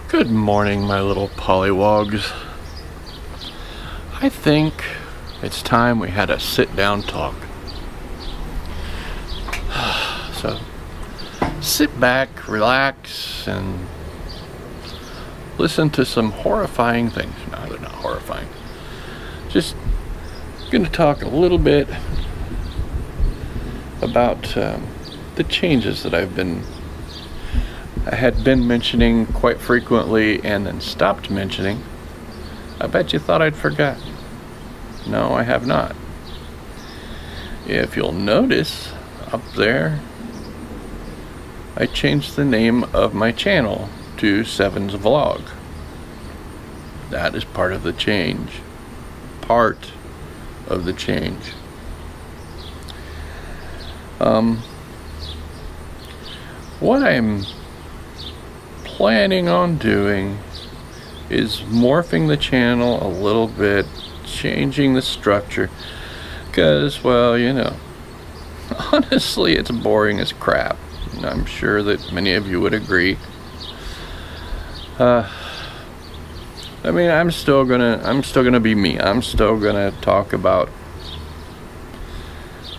Good morning, my little pollywogs. I think it's time we had a sit-down talk. So, sit back, relax, and listen to some horrifying things. No, they're not horrifying. Just going to talk a little bit about the changes that I had been mentioning quite frequently and then stopped mentioning. I bet you thought I'd forgotten. No, I have not. If you'll notice up there, I changed the name of my channel to Seven's Vlog. That is part of the change. Part of the change. What I'm planning on doing is morphing the channel a little bit, changing the structure, because, well, you know, honestly, it's boring as crap. And I'm sure that many of you would agree. I mean, I'm still gonna be me. I'm still gonna talk about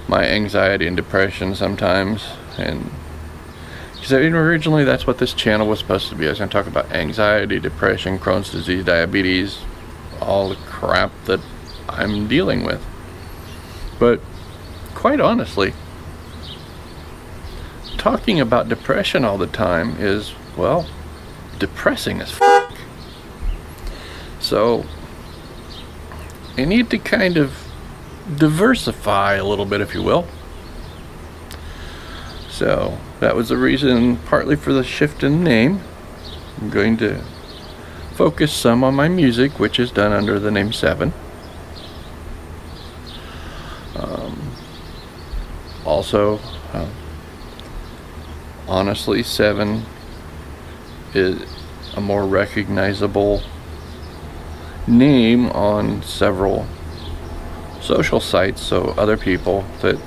my anxiety and depression sometimes, and because originally that's what this channel was supposed to be. I was going to talk about anxiety, depression, Crohn's disease, diabetes, all the crap that I'm dealing with. But quite honestly, talking about depression all the time is, well, depressing as fuck. So I need to kind of diversify a little bit, if you will. So that was the reason, partly for the shift in name. I'm going to focus some on my music, which is done under the name Seven. Also, honestly, Seven is a more recognizable name on several social sites, so other people that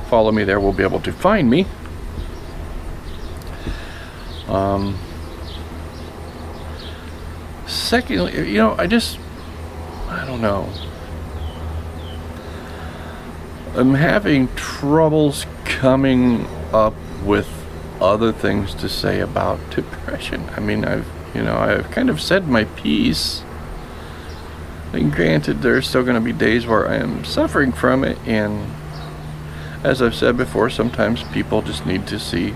follow me there will be able to find me. Secondly, you know, I don't know. I'm having troubles coming up with other things to say about depression. I mean, I've kind of said my piece. And granted, there's still going to be days where I am suffering from it, and as I've said before, sometimes people just need to see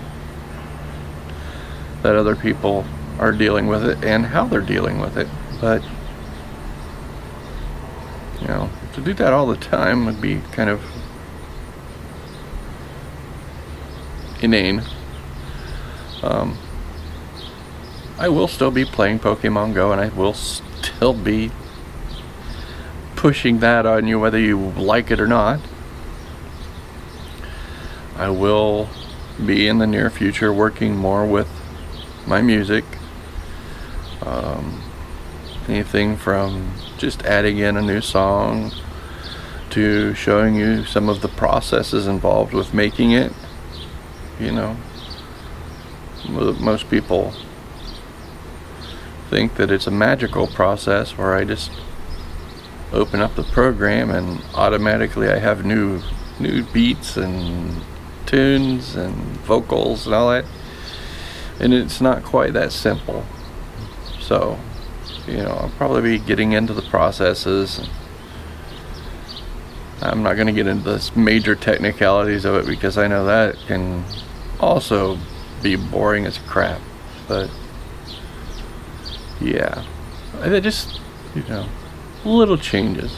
that other people are dealing with it and how they're dealing with it. But, you know, to do that all the time would be kind of inane. I will still be playing Pokemon Go, and I will still be pushing that on you whether you like it or not. I will be in the near future working more with my music. Anything from just adding in a new song to showing you some of the processes involved with making it. You know, most people think that it's a magical process where I just open up the program and automatically I have new beats and tunes and vocals and all that, and it's not quite that simple. So, you know, I'll probably be getting into the processes. I'm not going to get into the major technicalities of it because I know that can also be boring as crap. But yeah, I just, you know, little changes.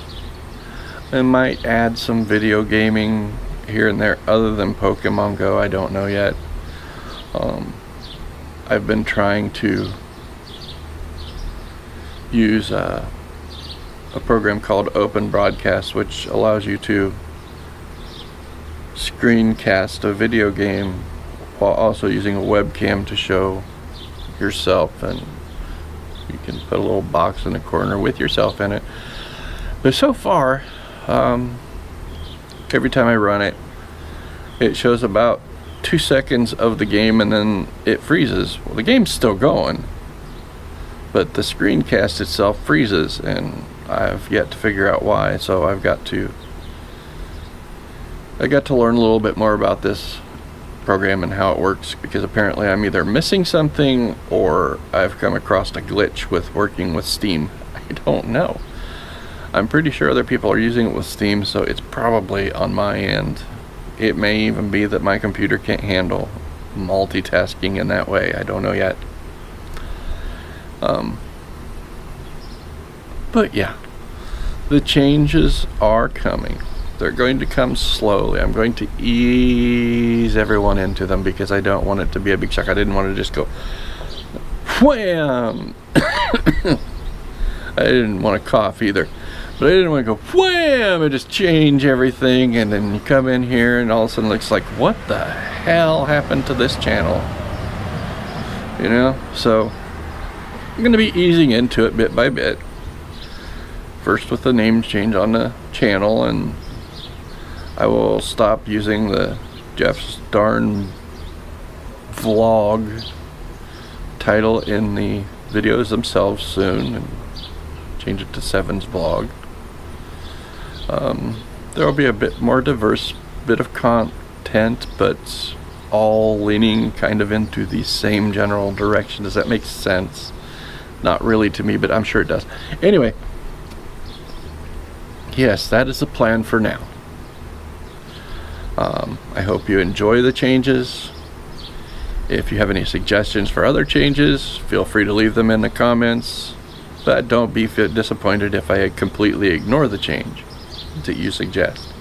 I might add some video gaming here and there other than Pokemon Go. I don't know yet. I've been trying to use a program called Open Broadcast, which allows you to screencast a video game while also using a webcam to show yourself, and you can put a little box in the corner with yourself in it. But so far, every time I run it, it shows about 2 seconds of the game and then it freezes. Well, the game's still going, but the screencast itself freezes, and I've yet to figure out why. So I got to learn a little bit more about this program and how it works, because apparently I'm either missing something or I've come across a glitch with working with Steam. I don't know. I'm pretty sure other people are using it with Steam, so it's probably on my end. It may even be that my computer can't handle multitasking in that way. I don't know yet. But yeah, the changes are coming. They're going to come slowly. I'm going to ease everyone into them because I don't want it to be a big shock. I didn't want to just go wham. I didn't want to cough either, but I didn't want to go wham and just change everything, and then you come in here and all of a sudden it's like, what the hell happened to this channel? You know, so I'm going to be easing into it bit by bit. First with the name change on the channel, and I will stop using the Jeff's Darn Vlog title in the videos themselves soon, and change it to Seven's Vlog. There will be a bit more diverse bit of content, but all leaning kind of into the same general direction. Does that make sense? Not really to me, but I'm sure it does. Anyway, yes, that is the plan for now. I hope you enjoy the changes. If you have any suggestions for other changes, feel free to leave them in the comments, but don't be disappointed if I completely ignore the change that you suggest.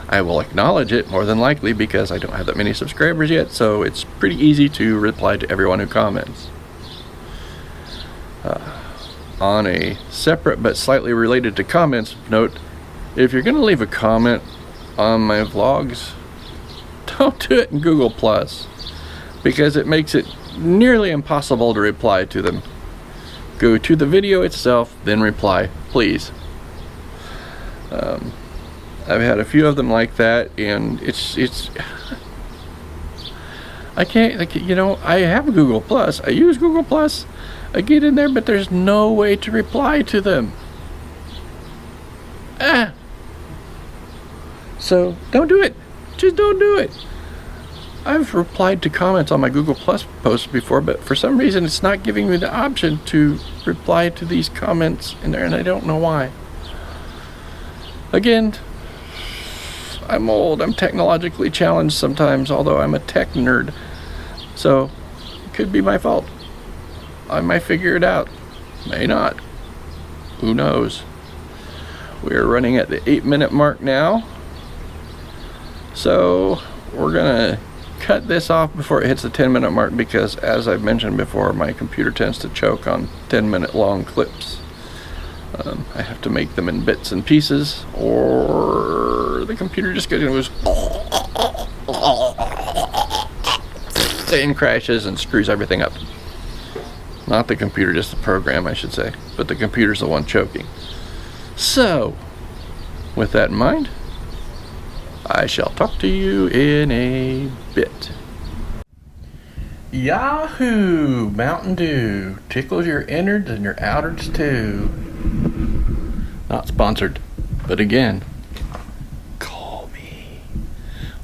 I will acknowledge it more than likely because I don't have that many subscribers yet, so it's pretty easy to reply to everyone who comments. On a separate but slightly related to comments note, if you're going to leave a comment on my vlogs, don't do it in Google Plus, because it makes it nearly impossible to reply to them. Go to the video itself, then reply, please. I've had a few of them like that, and it's I can't, like, you know, I have Google Plus, I use Google Plus, I get in there, but there's no way to reply to them. So don't do it. Just don't do it. I've replied to comments on my Google Plus posts before, but for some reason it's not giving me the option to reply to these comments in there, and I don't know why. Again, I'm old, I'm technologically challenged sometimes, although I'm a tech nerd. So it could be my fault. I might figure it out. May not. Who knows? We're running at the 8-minute mark now. So we're gonna cut this off before it hits the 10-minute mark, because as I've mentioned before, my computer tends to choke on 10-minute long clips. I have to make them in bits and pieces, or the computer just goes and crashes and screws everything up. Not the computer, just the program, I should say, but the computer's the one choking. So with that in mind, I shall talk to you in a bit. Yahoo! Mountain Dew tickles your innards and your outards too. Not sponsored, but again, call me.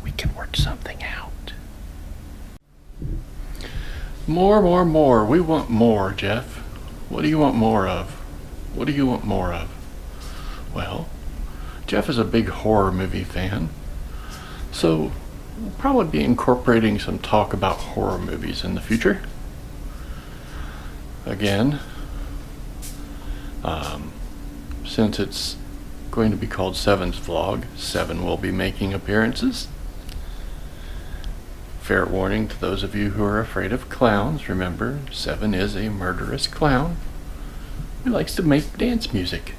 We can work something out. More. We want more, Jeff. What do you want more of? What do you want more of? Well, Jeff is a big horror movie fan, so we'll probably be incorporating some talk about horror movies in the future. Again, since it's going to be called Seven's Vlog, Seven will be making appearances. Fair warning to those of you who are afraid of clowns, remember, Seven is a murderous clown who likes to make dance music.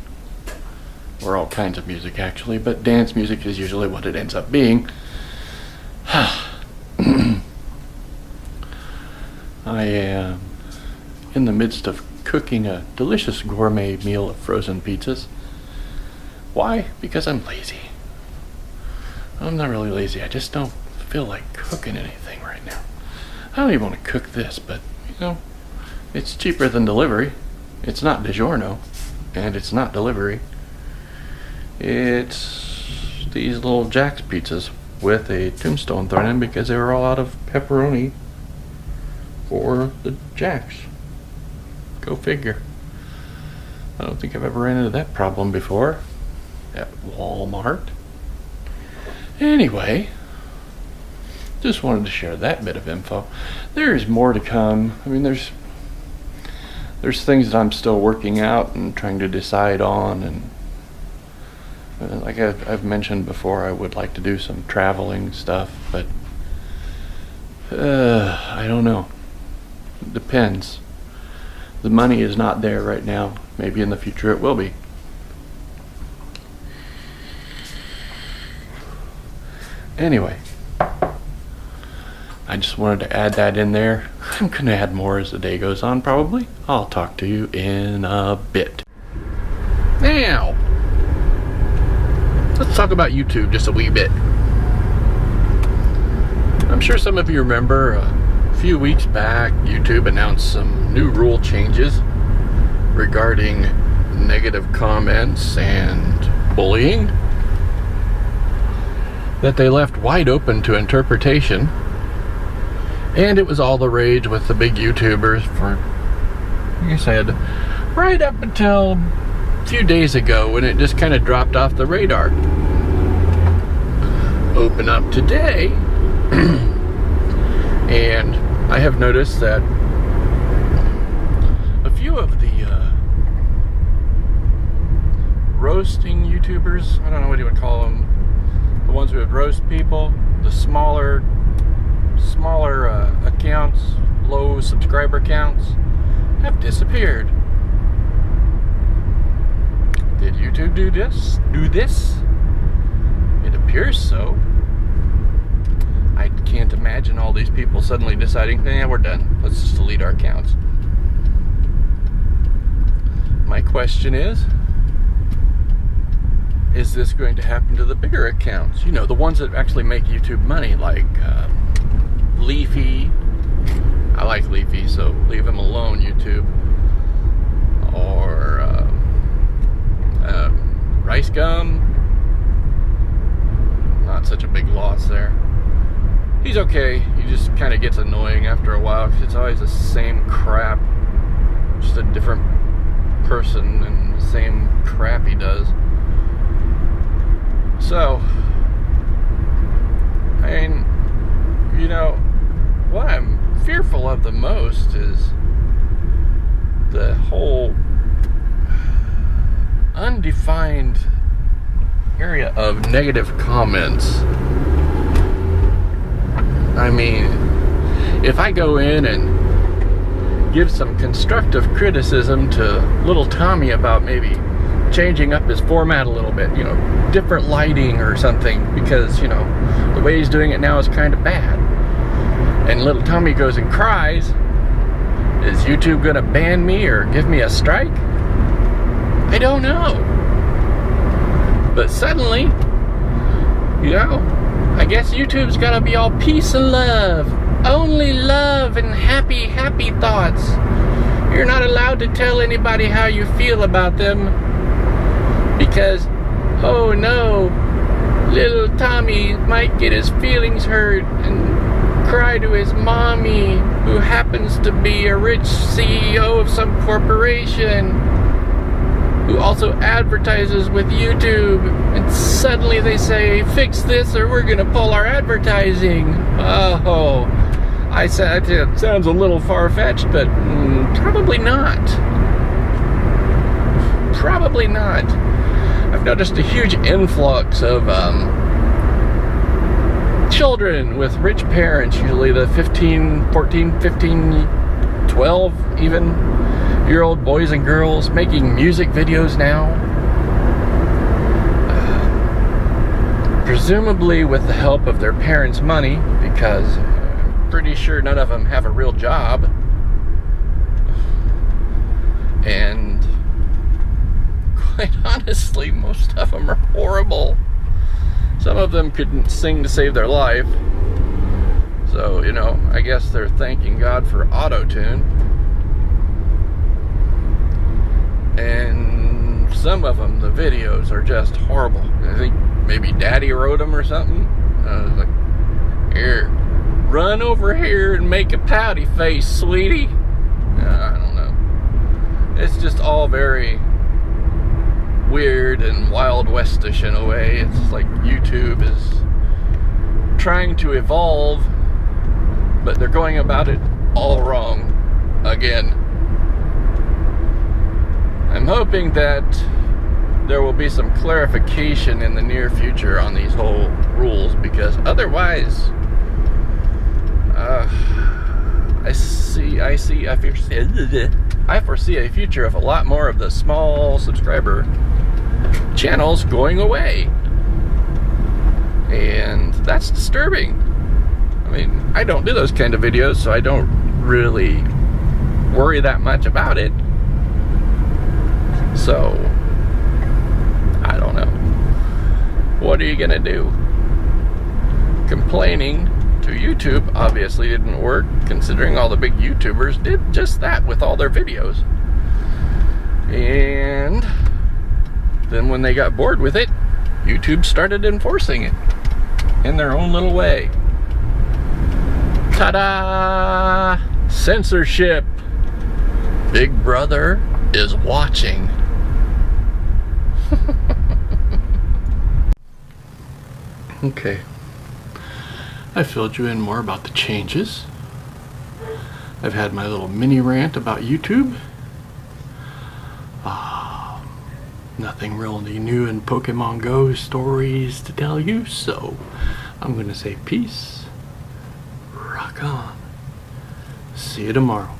Or all kinds of music actually, but dance music is usually what it ends up being. I am in the midst of cooking a delicious gourmet meal of frozen pizzas. Why? Because I'm lazy. I'm not really lazy, I just don't feel like cooking anything right now. I don't even want to cook this, but you know, it's cheaper than delivery. It's not DiGiorno, and it's not delivery. It's these little Jack's pizzas with a tombstone thrown in because they were all out of pepperoni for the Jack's. Go figure. I don't think I've ever ran into that problem before at Walmart. Anyway, just wanted to share that bit of info. There's more to come. I mean, there's things that I'm still working out and trying to decide on, and like I've mentioned before, I would like to do some traveling stuff, but I don't know. It depends. The money is not there right now. Maybe in the future it will be. Anyway, I just wanted to add that in there. I'm gonna add more as the day goes on, probably. I'll talk to you in a bit. Now, let's talk about YouTube just a wee bit. I'm sure some of you remember a few weeks back, YouTube announced some new rule changes regarding negative comments and bullying that they left wide open to interpretation. And it was all the rage with the big YouTubers for, like I said, right up until a few days ago when it just kind of dropped off the radar. Open up today, and I have noticed that a few of the roasting YouTubers, I don't know what you would call them, the ones who would roast people, the smaller accounts, low subscriber counts, have disappeared. Did YouTube do this? It appears so. I can't imagine all these people suddenly deciding, yeah, we're done. Let's just delete our accounts. My question is this going to happen to the bigger accounts? You know, the ones that actually make YouTube money, like Leafy. I like Leafy, so leave him alone, YouTube. Or Rice Gum. Not such a big loss there. He's okay. He just kind of gets annoying after a while because it's always the same crap. Just a different person and the same crap he does. So, I mean, you know, what I'm fearful of the most is the whole undefined area of negative comments. I mean, if I go in and give some constructive criticism to little Tommy about maybe changing up his format a little bit, you know, different lighting or something, because, you know, the way he's doing it now is kind of bad, and little Tommy goes and cries, is YouTube gonna ban me or give me a strike? I don't know. But suddenly, you know, I guess YouTube's gotta be all peace and love. Only love and happy thoughts. You're not allowed to tell anybody how you feel about them, because, oh no, little Tommy might get his feelings hurt and cry to his mommy, who happens to be a rich CEO of some corporation, who also advertises with YouTube, and suddenly they say, fix this or we're gonna pull our advertising. Oh, I said it sounds a little far-fetched, but probably not. Probably not. I've noticed a huge influx of children with rich parents, usually the 14, 15, 12 even year old boys and girls, making music videos now. Presumably with the help of their parents' money, because I'm pretty sure none of them have a real job. And quite honestly, most of them are horrible. Some of them couldn't sing to save their life. So, you know, I guess they're thanking God for auto-tune. And some of them, the videos are just horrible. I think maybe Daddy wrote them or something. I was like, here, run over here and make a pouty face, sweetie. I don't know. It's just all very weird and Wild Westish in a way. It's like YouTube is trying to evolve, but they're going about it all wrong again. I'm hoping that there will be some clarification in the near future on these whole rules, because otherwise I foresee a future of a lot more of the small subscriber channels going away, and that's disturbing. I mean, I don't do those kind of videos, so I don't really worry that much about it. So I don't know. What are you gonna do? Complaining to YouTube obviously didn't work, considering all the big YouTubers did just that with all their videos. And then when they got bored with it, YouTube started enforcing it in their own little way. Ta-da! Censorship! Big Brother is watching. Okay. I filled you in more about the changes. I've had my little mini rant about YouTube. Nothing really new in Pokemon Go stories to tell you, so I'm gonna say peace. Rock on. See you tomorrow.